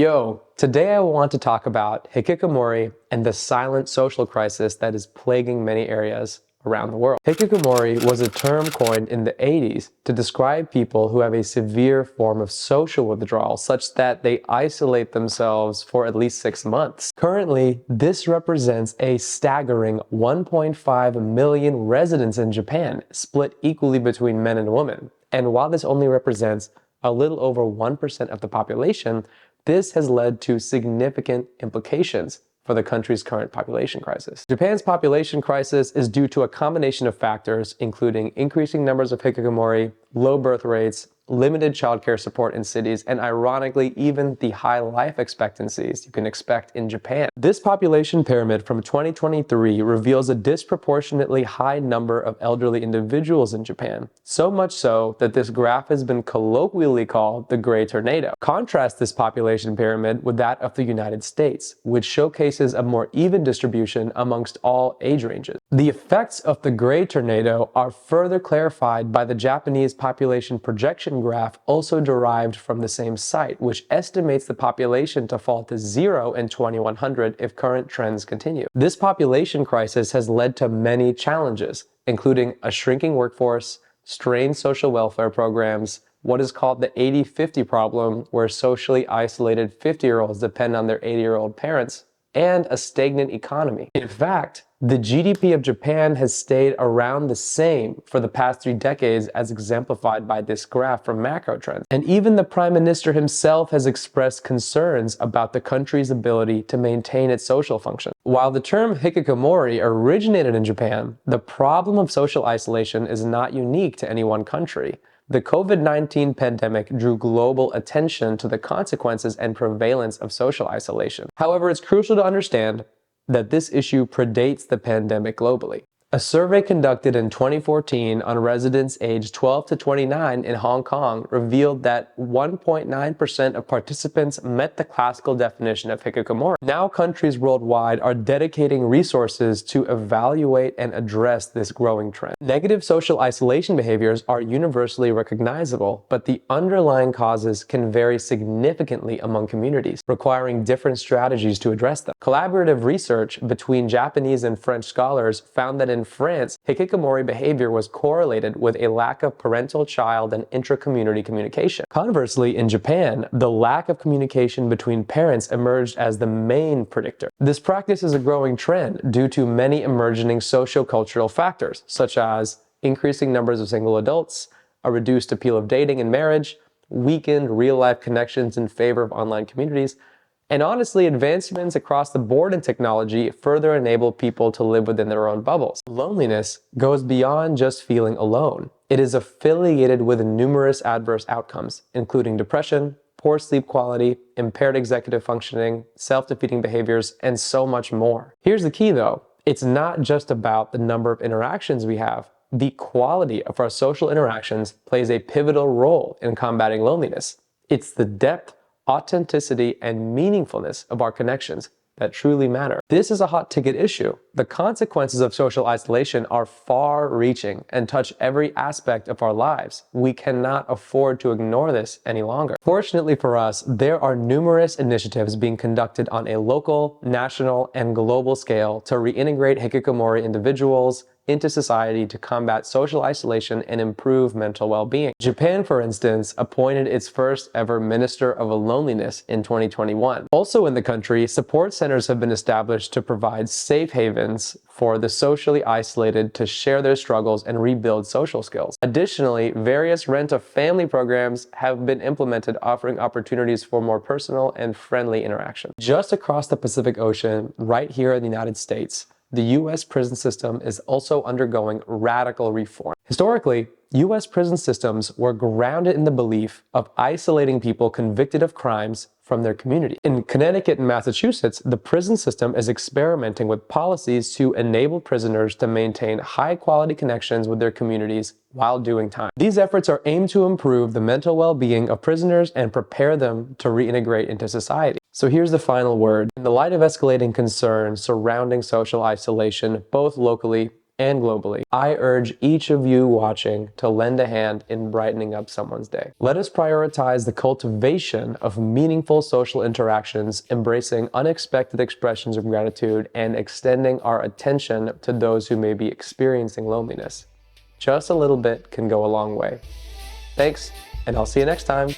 Yo, today I want to talk about Hikikomori and the silent social crisis that is plaguing many areas around the world. Hikikomori was a term coined in the 80s to describe people who have a severe form of social withdrawal such that they isolate themselves for at least 6 months. Currently, this represents a staggering 1.5 million residents in Japan, split equally between men and women. And while this only represents a little over 1% of the population, this has led to significant implications for the country's current population crisis. Japan's population crisis is due to a combination of factors, including increasing numbers of hikikomori, low birth rates, limited childcare support in cities, and ironically, even the high life expectancies you can expect in Japan. This population pyramid from 2023 reveals a disproportionately high number of elderly individuals in Japan, so much so that this graph has been colloquially called the Gray Tornado. Contrast this population pyramid with that of the United States, which showcases a more even distribution amongst all age ranges. The effects of the Gray Tornado are further clarified by the Japanese population projection graph, also derived from the same site, which estimates the population to fall to 0 in 2100 if current trends continue. This population crisis has led to many challenges, including a shrinking workforce, strained social welfare programs, what is called the 80-50 problem, where socially isolated 50-year-olds depend on their 80-year-old parents, and a stagnant economy. In fact, the GDP of Japan has stayed around the same for the past 3 decades, as exemplified by this graph from Macro Trends. And even the Prime Minister himself has expressed concerns about the country's ability to maintain its social function. While the term hikikomori originated in Japan, the problem of social isolation is not unique to any one country. The COVID-19 pandemic drew global attention to the consequences and prevalence of social isolation. However, it's crucial to understand that this issue predates the pandemic globally. A survey conducted in 2014 on residents aged 12 to 29 in Hong Kong revealed that 1.9% of participants met the classical definition of hikikomori. Now countries worldwide are dedicating resources to evaluate and address this growing trend. Negative social isolation behaviors are universally recognizable, but the underlying causes can vary significantly among communities, requiring different strategies to address them. Collaborative research between Japanese and French scholars found that in France, hikikomori behavior was correlated with a lack of parental, child, and intra-community communication. Conversely, in Japan, the lack of communication between parents emerged as the main predictor. This practice is a growing trend due to many emerging socio-cultural factors, such as increasing numbers of single adults, a reduced appeal of dating and marriage, weakened real-life connections in favor of online communities, and honestly, advancements across the board in technology further enable people to live within their own bubbles. Loneliness goes beyond just feeling alone. It is affiliated with numerous adverse outcomes, including depression, poor sleep quality, impaired executive functioning, self-defeating behaviors, and so much more. Here's the key though. It's not just about the number of interactions we have. The quality of our social interactions plays a pivotal role in combating loneliness. It's the depth, authenticity, and meaningfulness of our connections that truly matter. This is a hot ticket issue. The consequences of social isolation are far-reaching and touch every aspect of our lives. We cannot afford to ignore this any longer. Fortunately for us, there are numerous initiatives being conducted on a local, national, and global scale to reintegrate hikikomori individuals into society to combat social isolation and improve mental well-being. Japan, for instance, appointed its first ever Minister of Loneliness in 2021. Also in the country, support centers have been established to provide safe havens for the socially isolated to share their struggles and rebuild social skills. Additionally, various rent-a-family programs have been implemented, offering opportunities for more personal and friendly interaction. Just across the Pacific Ocean, right here in the United States, the U.S. prison system is also undergoing radical reform. Historically, U.S. prison systems were grounded in the belief of isolating people convicted of crimes from their community. In Connecticut and Massachusetts, the prison system is experimenting with policies to enable prisoners to maintain high-quality connections with their communities while doing time. These efforts are aimed to improve the mental well-being of prisoners and prepare them to reintegrate into society. So here's the final word. In the light of escalating concerns surrounding social isolation, both locally and globally. I urge each of you watching to lend a hand in brightening up someone's day. Let us prioritize the cultivation of meaningful social interactions, embracing unexpected expressions of gratitude, and extending our attention to those who may be experiencing loneliness. Just a little bit can go a long way. Thanks, and I'll see you next time.